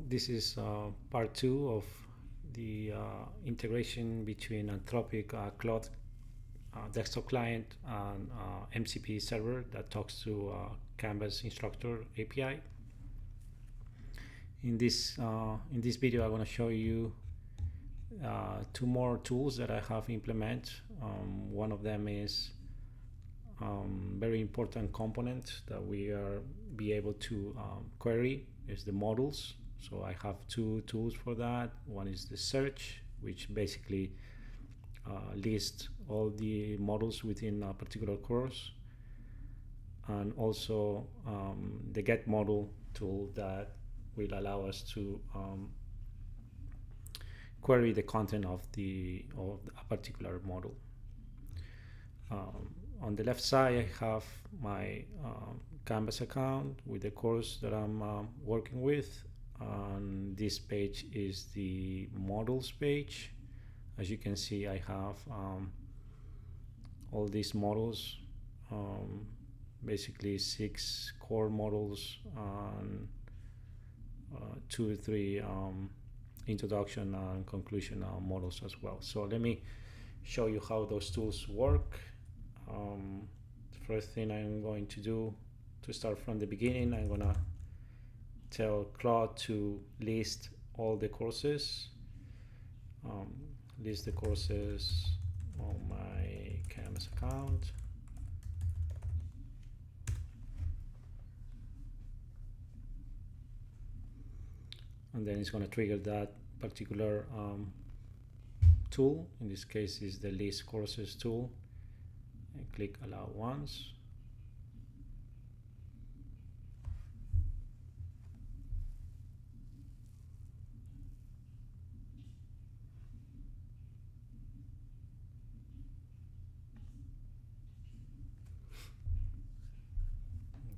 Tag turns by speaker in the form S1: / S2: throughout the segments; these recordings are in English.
S1: this is part 2 of the integration between Anthropic Cloud desktop client and MCP server that talks to Canvas Instructor API. In this video, I'm going to show you 2 more tools that I have implemented. One of them is very important component that we are be able to query is the models. So I have 2 tools for that. One is the search, which basically lists all the models within a particular course, and also the get model tool that will allow us to query the content of a particular model. On the left side, I have my Canvas account with the course that I'm working with. And this page is the models page. As you can see, I have all these models, basically 6 core models and 2 or 3 introduction and conclusion models as well. So let me show you how those tools work. The first thing I'm going to do to start from the beginning, I'm gonna tell Claude to list all the courses, list the courses on my Canvas account. And then it's going to trigger that particular tool. In this case is the list courses tool, and click allow once.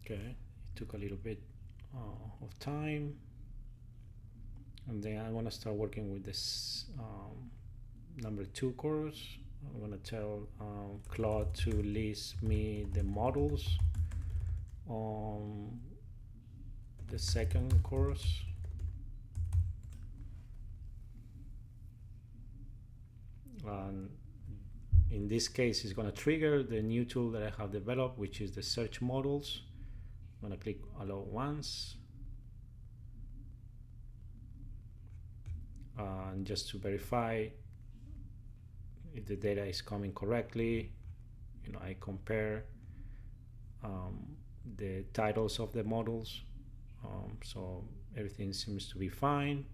S1: Okay, it took a little bit of time. And then I want to start working with this number 2 course. I'm going to tell Claude to list me the models on the second course. And in this case, it's going to trigger the new tool that I have developed, which is the search models. I'm going to click allow once. And just to verify if the data is coming correctly, I compare the titles of the models, so everything seems to be fine.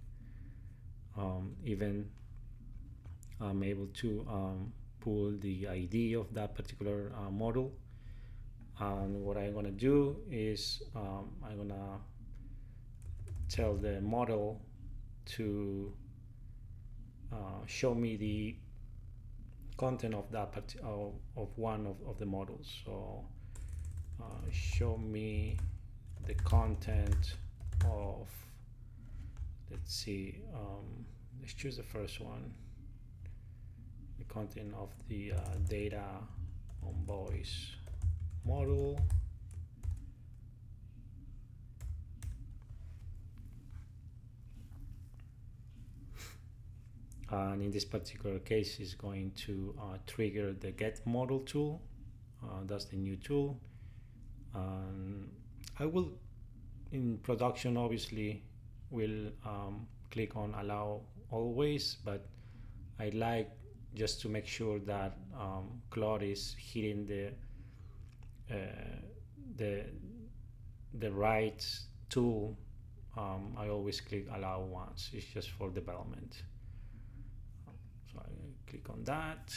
S1: Even I'm able to pull the ID of that particular model. And what I'm going to do is I'm going to tell the model to show me the content of that of one of the models. So show me the content of, let's see, let's choose the first one, the content of the data on voice model. And in this particular case, is going to trigger the get model tool. That's the new tool. I will, in production, obviously, will click on allow always, but I like just to make sure that Claude is hitting the right tool. I always click allow once. It's just for development. So I click on that.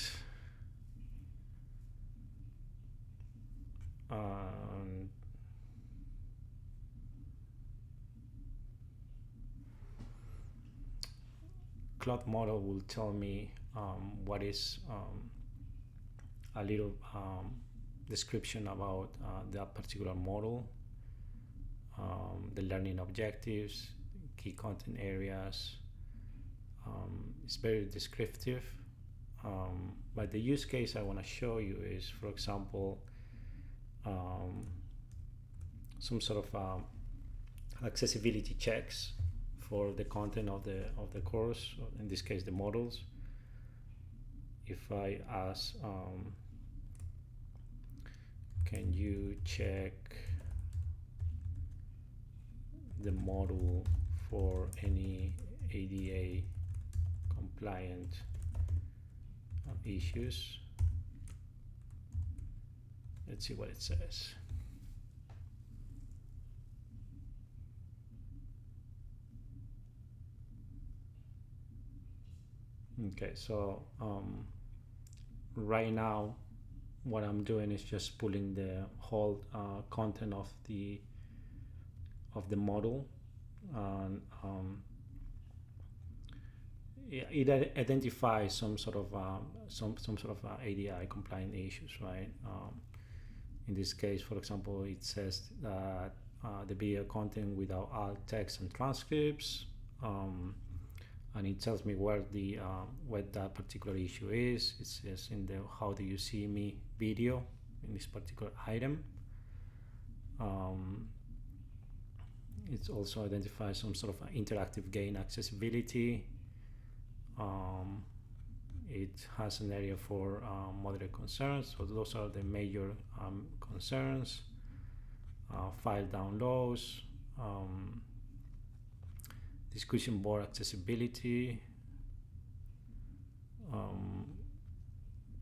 S1: Claude model will tell me what is a little description about that particular model, the learning objectives, key content areas. It's very descriptive, but the use case I want to show you is, for example, some sort of accessibility checks for the content of the course, in this case the models. If I ask, can you check the model for any ADA compliant issues? Let's see what it says. Okay, so right now what I'm doing is just pulling the whole content of the model, and it identifies some sort of ADI compliant issues, right? In this case, for example, it says that the video content without alt text and transcripts, and it tells me where the what that particular issue is. It says in the "How do you see me" video in this particular item. It also identifies some sort of interactive gain accessibility. It has an area for moderate concerns, so those are the major concerns. File downloads, discussion board accessibility,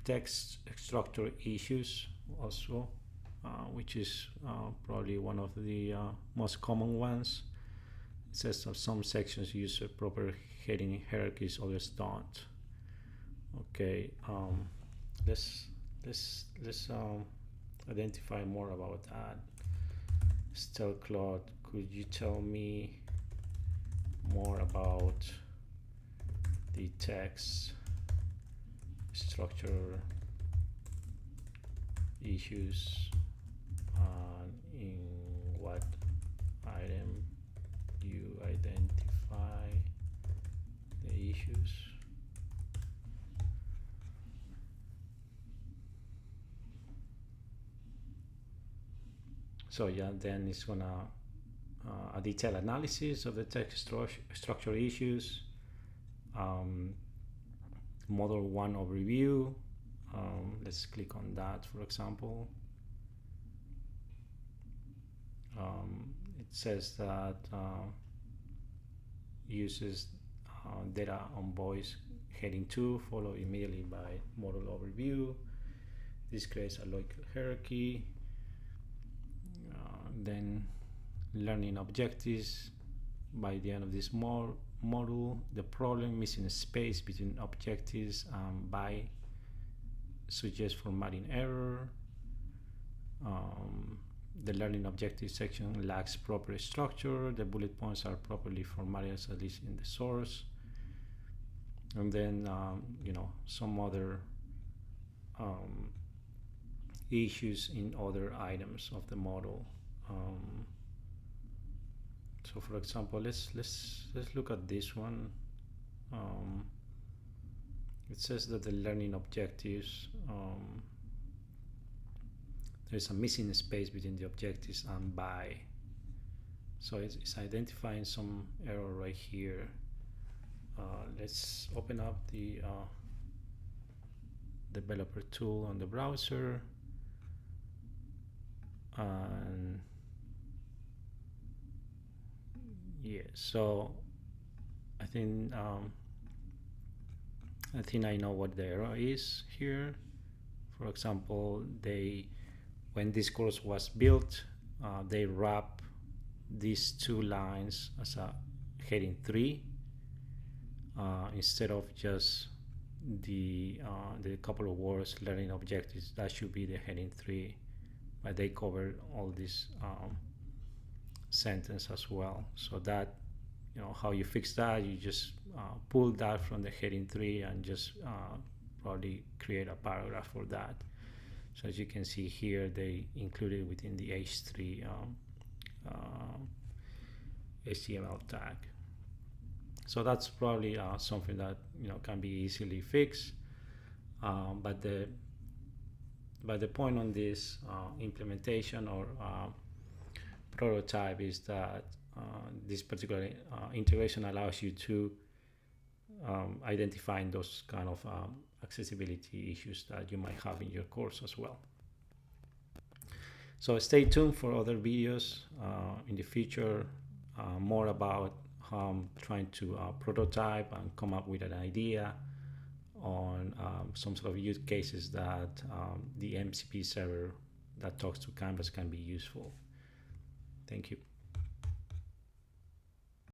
S1: text structure issues also, which is probably one of the most common ones. It says that some sections use a proper heading hierarchies, others don't. Okay, let's identify more about that. Still, Claude, could you tell me more about the text structure issues, in what item you identify the issues? So yeah, then it's gonna a detailed analysis of the text structure issues, model 1 overview. Let's click on that, for example. It says that uses data on voice heading 2, followed immediately by model overview. This creates a logical hierarchy. Then learning objectives. By the end of this module, the problem missing a space between objectives and by suggests formatting error. The learning objective section lacks proper structure. The bullet points are properly formatted, at least in the source. And then some other issues in other items of the model. So for example, let's look at this one. It says that the learning objectives, there's a missing space between the objectives and by. So it's identifying some error right here. Let's open up the developer tool on the browser, and yeah, so I think I know what the error is here. For example, when this course was built, they wrap these two lines as a heading 3 instead of just the couple of words learning objectives. That should be the heading 3, but they covered all this sentence as well. So that, how you fix that, you just pull that from the heading 3 and just probably create a paragraph for that. So as you can see here, they included within the H3 HTML tag. So that's probably something that can be easily fixed. But the point on this implementation or prototype is that this particular integration allows you to identify those kind of accessibility issues that you might have in your course as well. So stay tuned for other videos in the future, more about how I'm trying to prototype and come up with an idea on some sort of use cases that the MCP server that talks to Canvas can be useful. Thank you.